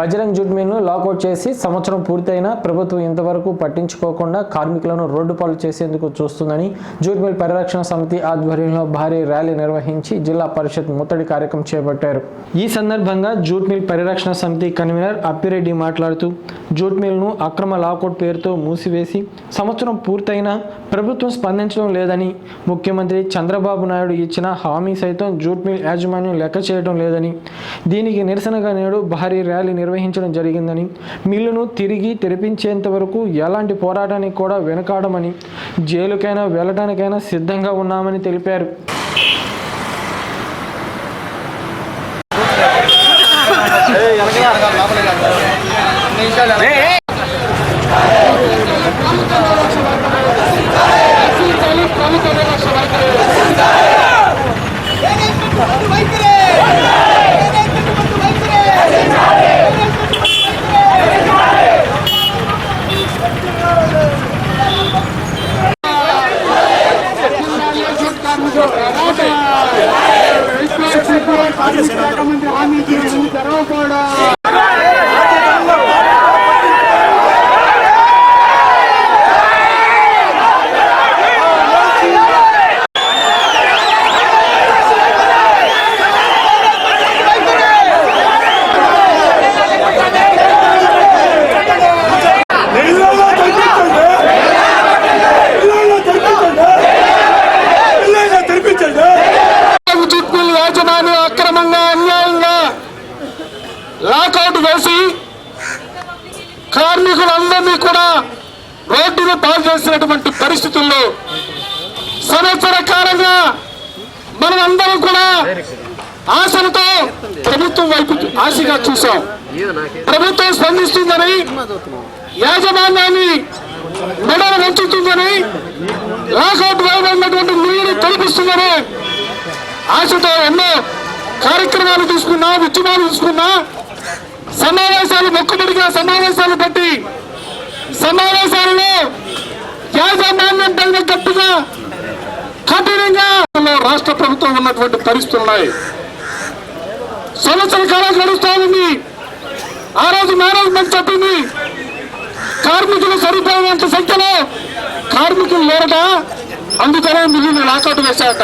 Bajrang jute మిల్ను lockout చేసి సంవత్సరం పూర్తయినా ప్రభుత్వం ఇంతవరకు పట్టించుకోకుండా కార్మికులను రోడ్డు పాలు చేసేందుకు చూస్తుందని జూట్ మిల్ పరిరక్షణ సమితి ఆధ్వర్యంలో భారీ ర్యాలీ నిర్వహించి జిల్లా పరిషత్ ముట్టడి కార్యక్రమం చేపట్టారు। ఈ సందర్భంగా జూట్ మిల్ పరిరక్షణ సమితి కన్వీనర్ అప్పిరెడ్డి మాట్లాడుతూ జూట్ మిల్ను అక్రమ లాకౌట్ పేరుతో మూసివేసి సంవత్సరం పూర్తయినా ప్రభుత్వం స్పందించడం లేదని, ముఖ్యమంత్రి చంద్రబాబు నాయుడు ఇచ్చిన హామీ సైతం జూట్ మిల్ యాజమాన్యం లెక్క చేయడం లేదని, దీనికి నిరసనగా నేడు భారీ ర్యాలీ నిర్వహించడం జరిగిందని, మిల్లును తిరిగి తెరిపించేంత వరకు ఎలాంటి పోరాటానికి కూడా వెనుకాడమని, జైలుకైనా వెళ్ళడానికైనా సిద్ధంగా ఉన్నామని తెలిపారు। లాకౌట్ వేసి కార్మికులందరినీ కూడా రోడ్డును పాలు చేసినటువంటి పరిస్థితుల్లో సంవత్సర కాలంగా మనం అందరం కూడా ఆశలతో ప్రభుత్వం వైపు ఆశగా చూసాం। ప్రభుత్వం స్పందిస్తుందని, యాజమాన్యాన్ని మెడలు వంచుతుందని, లాకౌట్ వేయబడినటువంటి నీరు తొలగిస్తుందని ఆశతో ఎన్నో కార్యక్రమాలు తీసుకున్నా, ఉద్యమాలు తీసుకున్నా, సమావేశాలు మొక్కుబడిగా సమావేశాలు పెట్టి సమావేశాలలో యాజమాన్యం పైన గట్టిగా కఠినంగా రాష్ట్ర ప్రభుత్వం ఉన్నటువంటి పరిస్థితులు ఉన్నాయి। సంవత్సర కాలం గడుస్తూ ఉంది। ఆ రోజు మేనేజ్మెంట్ చెప్పింది కార్మికులు సరిపోయినంత సంఖ్యలో కార్మికులు లేరట, అందుకనే మిగిలిన లాకౌట్ వేశాట।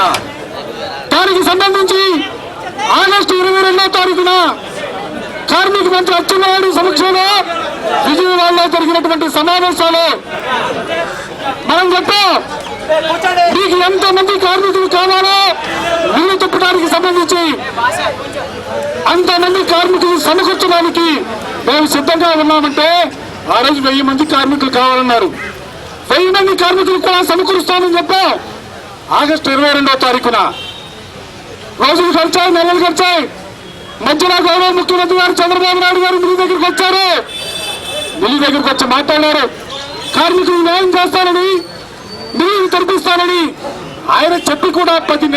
దానికి సంబంధించి ఆగస్టు 22వ తారీఖున కార్మిక మంత్రి అచ్చెన్నాయుడు సమక్షంలో విజయవాడలో జరిగినటువంటి సమావేశాలు మనం చెప్పాం, మీకు ఎంతమంది కార్మికులు కావాలో ఇల్లు తిప్పడానికి సంబంధించి అంతమంది కార్మికులు సమకూర్చడానికి మేము సిద్ధంగా ఉన్నామంటే ఆ రోజు 1000 మంది కార్మికులు కావాలన్నారు। 1000 మంది కార్మికులు కూడా సమకూరుస్తామని చెప్పాం। ఆగస్టు 22వ తారీఖున రోజులు గడిచాయి, నెలలు గడిచాయి। మధ్యలో గౌరవ ముఖ్యమంత్రి గారు చంద్రబాబు నాయుడు గారు మిల్లు దగ్గరికి వచ్చారు। మిల్లు దగ్గరికి వచ్చి మాట్లాడారు, కార్మికులు న్యాయం చేస్తానని, మిల్లు తెరిపిస్తానని ఆయన చెప్పి కూడా 10